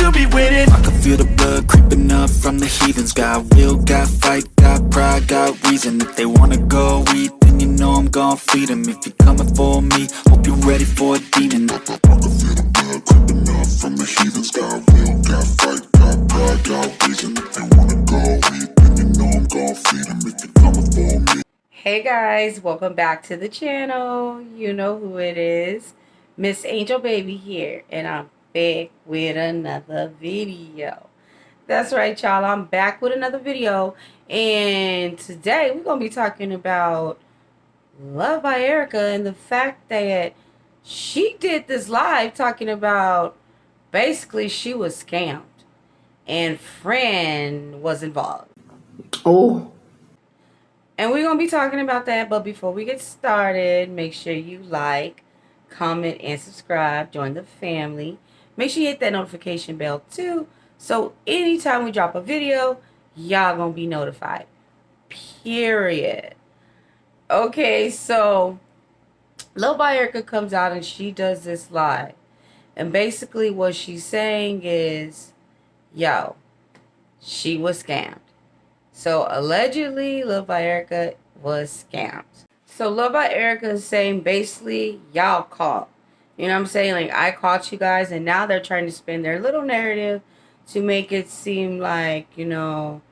to be winning. I can feel the blood creeping up from the heathens. Got will, got fight, got pride, got reason. If they wanna go eat, then you know I'm gon' feed them. If you're coming for me, hope you're ready for a demon. I can feel the blood creeping up from the heathens. Got will, got fight, got pride, got reason. If they wanna go eat, then you know I'm gon' feed them. If you're coming for me. Hey guys, welcome back to the channel. You know who it is. Miss Angel Baby here, and I'm back with another video. That's right, y'all. I'm back with another video, and today we're going to be talking about Luvd by Erica and the fact that she did this live talking about basically she was scammed and friend was involved. Oh. And we're going to be talking about that. But before we get started, make sure you like, comment, and subscribe. Join the family. Make sure you hit that notification bell too. So anytime we drop a video, y'all going to be notified. Period. Okay, so Luvd by Erica comes out and she does this live. And basically what she's saying is, yo, she was scammed. So allegedly, Luvd by Erica was scammed. So Luvd by Erica is saying basically, y'all caught. You know what I'm saying? Like, I caught you guys, and now they're trying to spin their little narrative to make it seem like, you know,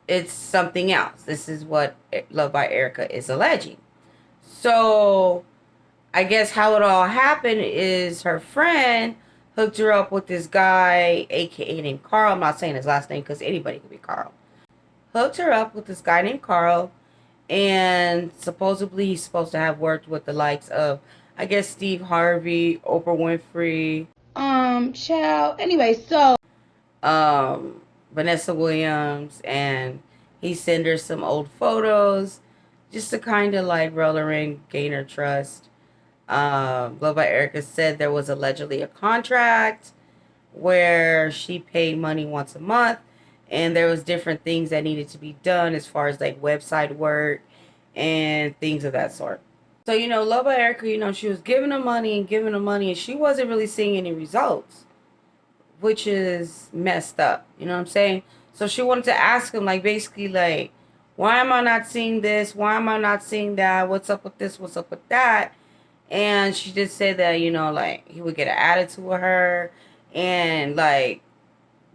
it's something else. This is what Luvd by Erica is alleging. So I guess how it all happened is her friend hooked her up with this guy, aka named Carl. I'm not saying his last name because anybody could be Carl. Hooked her up with this guy named Carl, and supposedly he's supposed to have worked with the likes of, I guess, Steve Harvey, Oprah Winfrey, anyway, so Vanessa Williams, and he sent her some old photos just to kind of like roll her in, gain her trust. Luvd by Erica said there was allegedly a contract where she paid money once a month. And there was different things that needed to be done as far as like website work and things of that sort. So, you know, Luvd by Erica, you know, she was giving them money and she wasn't really seeing any results, which is messed up. You know what I'm saying? So she wanted to ask him, like, basically, like, why am I not seeing this? Why am I not seeing that? What's up with this? What's up with that? And she just said that, you know, like, he would get an attitude with her and, like,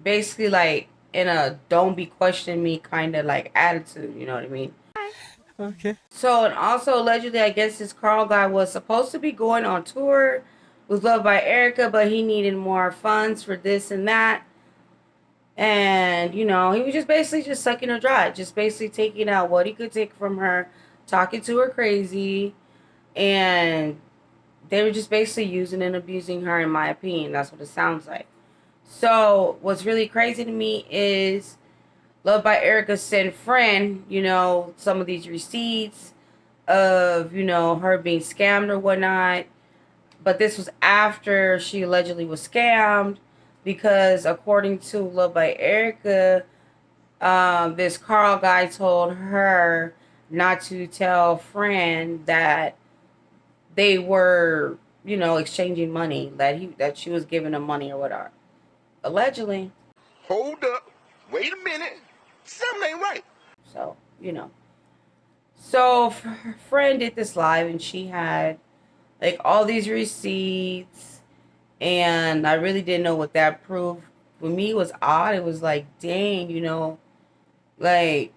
basically, like, in a don't be questioning me kind of like attitude, you know what I mean? Okay. So, and also allegedly, I guess this Carl guy was supposed to be going on tour with Luvd by Erica, but he needed more funds for this and that. And, you know, he was just basically just sucking her dry, just basically taking out what he could take from her, talking to her crazy, and they were just basically using and abusing her, in my opinion. That's what it sounds like. So what's really crazy to me is Luvd by Erica sent friend, you know, some of these receipts of, you know, her being scammed or whatnot. But this was after she allegedly was scammed because according to Luvd by Erica, this Carl guy told her not to tell friend that they were, you know, exchanging money, that she was giving him money or whatever. Allegedly. Hold up. Wait a minute. Something ain't right. So, you know. So, her friend did this live and she had like all these receipts. And I really didn't know what that proved. For me, it was odd. It was like, dang, you know, like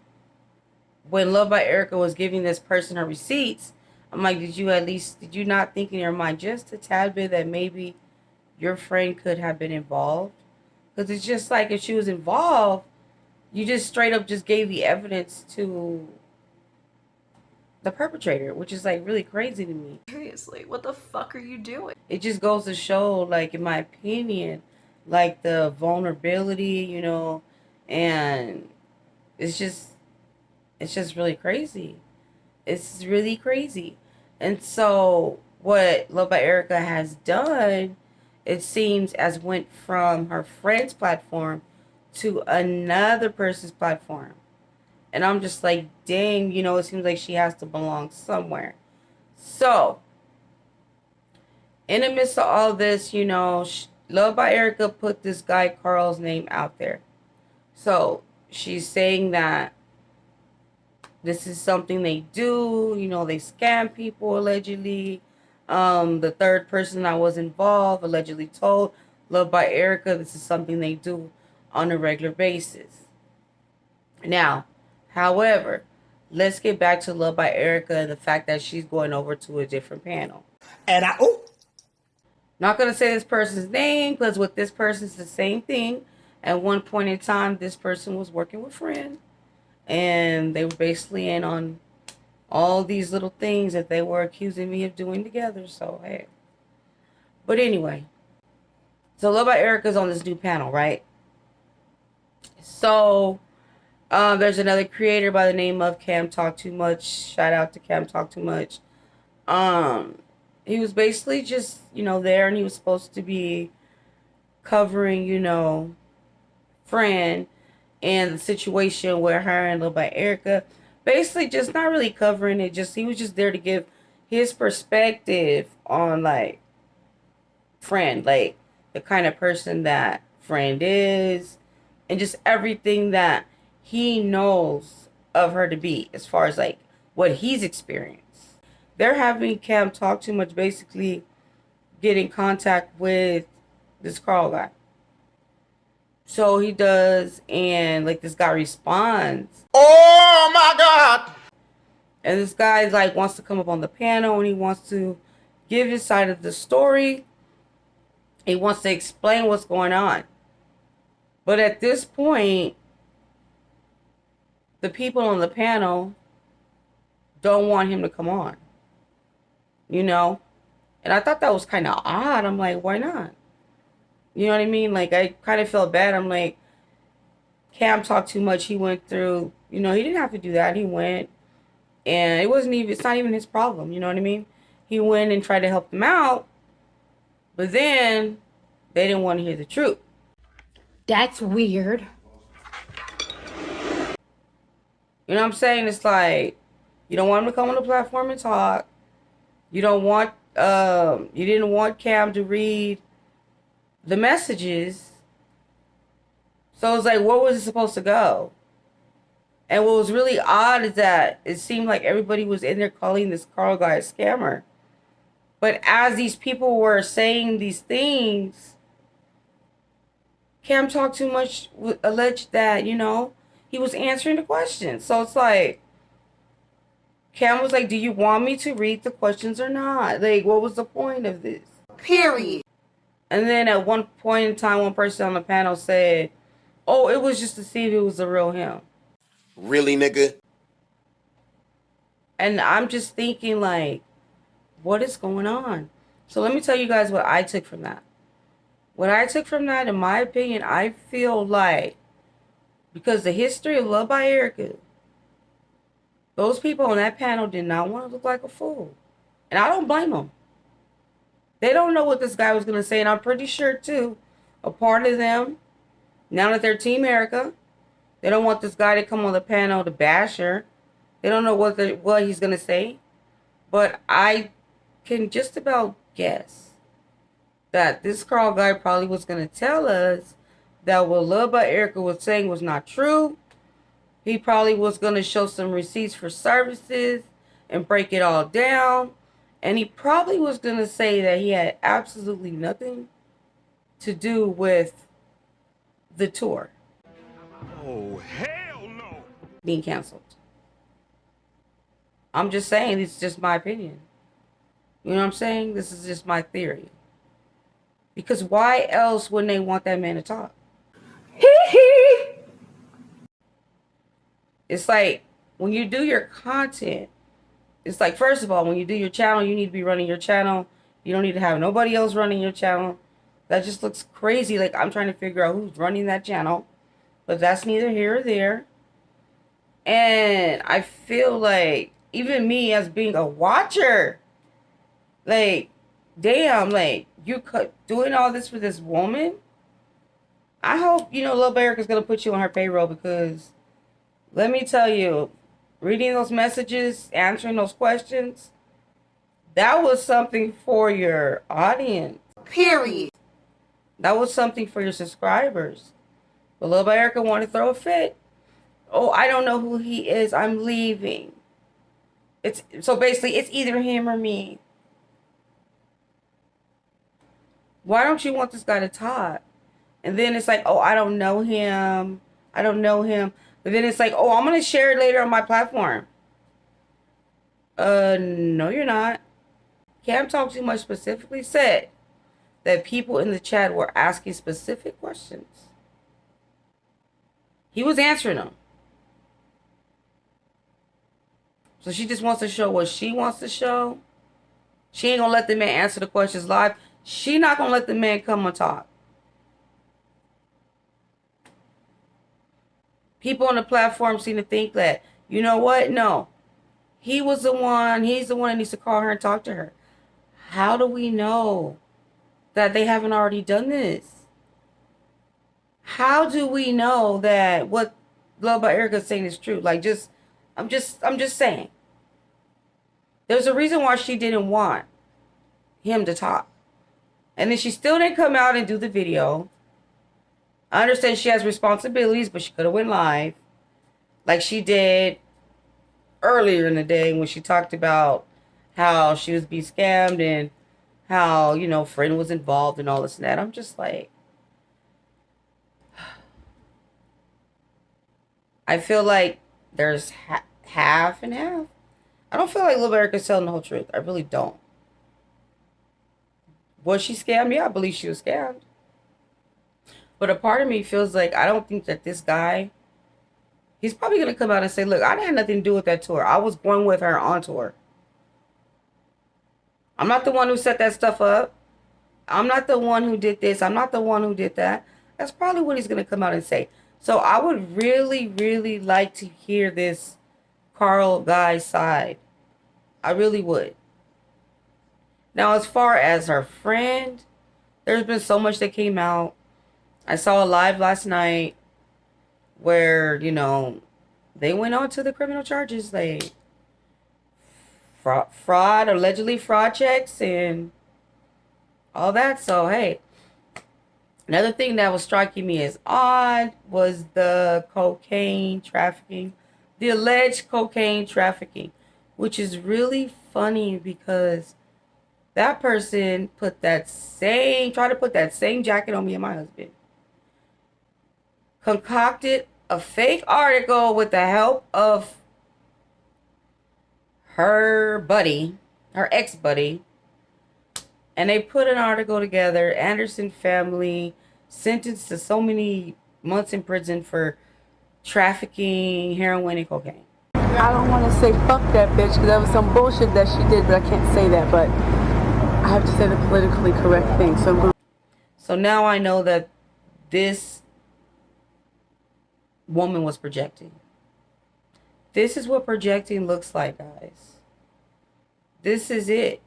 when Luvd by Erica was giving this person her receipts, I'm like, did you not think in your mind just a tad bit that maybe your friend could have been involved? Because it's just like if she was involved, you just straight up just gave the evidence to the perpetrator, which is like really crazy to me. Seriously, what the fuck are you doing? It just goes to show, like, in my opinion, like the vulnerability, you know, and it's just really crazy. It's really crazy. And so what Luvd by Erica has done, it seems, as went from her friend's platform to another person's platform. And I'm just like, dang, you know, it seems like she has to belong somewhere. So, in the midst of all this, you know, Love by Erica put this guy Carl's name out there. So she's saying that this is something they do. You know, they scam people allegedly. The third person that was involved allegedly told Love by Erica this is something they do on a regular basis. Now, however, let's get back to Love by Erica and the fact that she's going over to a different panel. And Not going to say this person's name because with this person it's the same thing. At one point in time, this person was working with friends and they were basically in on all these little things that they were accusing me of doing together. So, hey. But anyway, so Love by Erica's on this new panel, right? So, there's another creator by the name of Cam Talk Too Much. Shout out to Cam Talk Too Much. He was basically just, there, and he was supposed to be covering, Fran and the situation where her and Lil by Erica, basically just not really covering it. He was just there to give his perspective on like Fran, like the kind of person that Fran is, and just everything that he knows of her to be, as far as like what he's experienced. They're having Cam Talk Too Much basically get in contact with this Carl guy. So he does, and like this guy responds. oh my God! And this guy like wants to come up on the panel and he wants to give his side of the story. He wants to explain what's going on. But at this point, the people on the panel don't want him to come on. And I thought that was kind of odd. I'm like, why not? You know what I mean? Like, I kind of felt bad. I'm like, Cam talked too much. He went through, he didn't have to do that. He went, and it's not even his problem. You know what I mean? He went and tried to help them out, but then they didn't want to hear the truth. That's weird. You know what I'm saying? It's like, you don't want him to come on the platform and talk. You don't want, you didn't want Cam to read the messages. So it's like, where was it supposed to go? And what was really odd is that it seemed like everybody was in there calling this Carl guy a scammer. But as these people were saying these things, Cam Talk Too Much alleged that, he was answering the questions. So it's like, Cam was like, do you want me to read the questions or not? Like, what was the point of this? Period. And then at one point in time, one person on the panel said, oh, it was just to see if it was the real him. Really, nigga? And I'm just thinking, like, what is going on? So let me tell you guys what I took from that. What I took from that, in my opinion, I feel like, because the history of Love by Erica, those people on that panel did not want to look like a fool. And I don't blame them. They don't know what this guy was going to say. And I'm pretty sure, too, a part of them, now that they're Team Erica, they don't want this guy to come on the panel to bash her. They don't know what he's going to say. But I can just about guess that this Carl guy probably was going to tell us that what Love by Erica was saying was not true. He probably was going to show some receipts for services and break it all down. And he probably was going to say that he had absolutely nothing to do with the tour. Oh, hell no! Being canceled. I'm just saying, it's just my opinion. You know what I'm saying? This is just my theory. Because why else wouldn't they want that man to talk? It's like, when you do your content, it's like, first of all, when you do your channel, you need to be running your channel. You don't need to have nobody else running your channel. That just looks crazy. Like, I'm trying to figure out who's running that channel. But that's neither here or there. And I feel like, even me as being a watcher, like, damn, like, you doing all this for this woman? I hope, Lil Erica's going to put you on her payroll, because let me tell you, reading those messages, answering those questions, that was something for your audience. Period. That was something for your subscribers. But Luvd by Erica wanted to throw a fit. Oh, I don't know who he is. I'm leaving. So basically, it's either him or me. Why don't you want this guy to talk? And then it's like, oh, I don't know him. I don't know him. But then it's like, oh, I'm going to share it later on my platform. No, you're not. Cam Talk Too Much specifically said that people in the chat were asking specific questions. He was answering them. So she just wants to show what she wants to show. She ain't going to let the man answer the questions live. She not going to let the man come and talk. People on the platform seem to think that, you know what? No. He was the one. He's the one that needs to call her and talk to her. How do we know that they haven't already done this? How do we know that what Luvd by Erica is saying is true? Like, I'm just saying. There's a reason why she didn't want him to talk. And then she still didn't come out and do the video. I understand she has responsibilities, but she could have went live like she did earlier in the day when she talked about how she was being scammed and how, you know, friend was involved and all this and that. I'm just like, I feel like there's half and half. I don't feel like Luvd by Erica's telling the whole truth. I really don't. Was she scammed? Yeah, I believe she was scammed. But a part of me feels like I don't think that this guy, he's probably going to come out and say, look, I didn't have nothing to do with that tour. I was going with her on tour. I'm not the one who set that stuff up. I'm not the one who did this. I'm not the one who did that. That's probably what he's going to come out and say. So I would really, really like to hear this Carl guy's side. I really would. Now, as far as her friend, there's been so much that came out. I saw a live last night where, you know, they went on to the criminal charges, like fraud, allegedly fraud checks and all that. So, hey, another thing that was striking me as odd was the cocaine trafficking, the alleged cocaine trafficking, which is really funny because that person tried to put that same jacket on me and my husband. Concocted a fake article with the help of her buddy, her ex-buddy, and they put an article together. Anderson family sentenced to so many months in prison for trafficking heroin and cocaine. I don't want to say fuck that bitch because that was some bullshit that she did, but I can't say that. But I have to say the politically correct thing. So now I know that this woman was projecting. This is what projecting looks like, guys. This is it.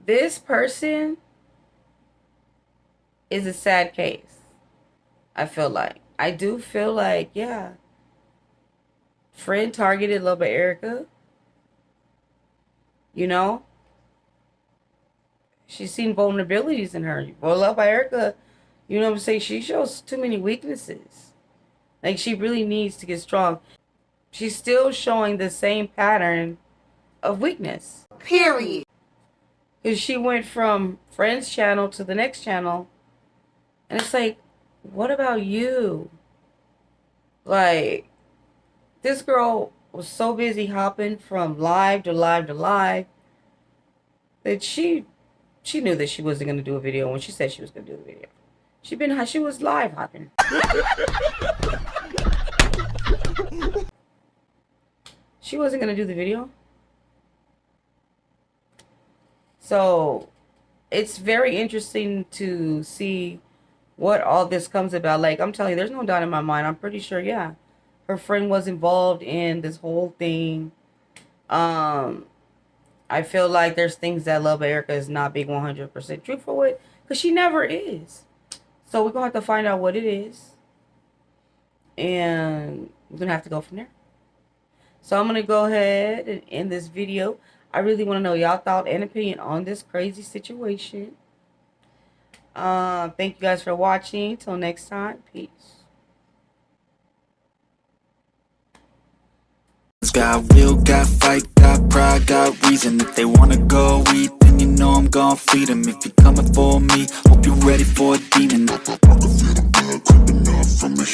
This person is a sad case. I feel like. I do feel like, yeah. Friend targeted Luvd by Erica. You know? She's seen vulnerabilities in her. Well, Luvd by Erica, you know what I'm saying? She shows too many weaknesses. Like, she really needs to get strong. She's still showing the same pattern of weakness. Period. Because she went from friend's channel to the next channel. And it's like, what about you? Like, this girl was so busy hopping from live to live to live that she knew that she wasn't going to do a video when she said she was going to do the video. She was live hopping. She wasn't going to do the video. So it's very interesting to see what all this comes about. Like, I'm telling you, there's no doubt in my mind. I'm pretty sure, yeah, her friend was involved in this whole thing. I feel like there's things that Luvd by Erica is not being 100% truthful with, because she never is. So we're going to have to find out what it is. And we're going to have to go from there. So I'm going to go ahead and end this video. I really want to know y'all thought and opinion on this crazy situation. Thank you guys for watching. Till next time, peace. Got will, got fight, got pride, got reason. If they wanna go eat, then you know I'm gon' feed them. If you're coming for me, hope you're ready for a demon. I can feel the blood creeping up from the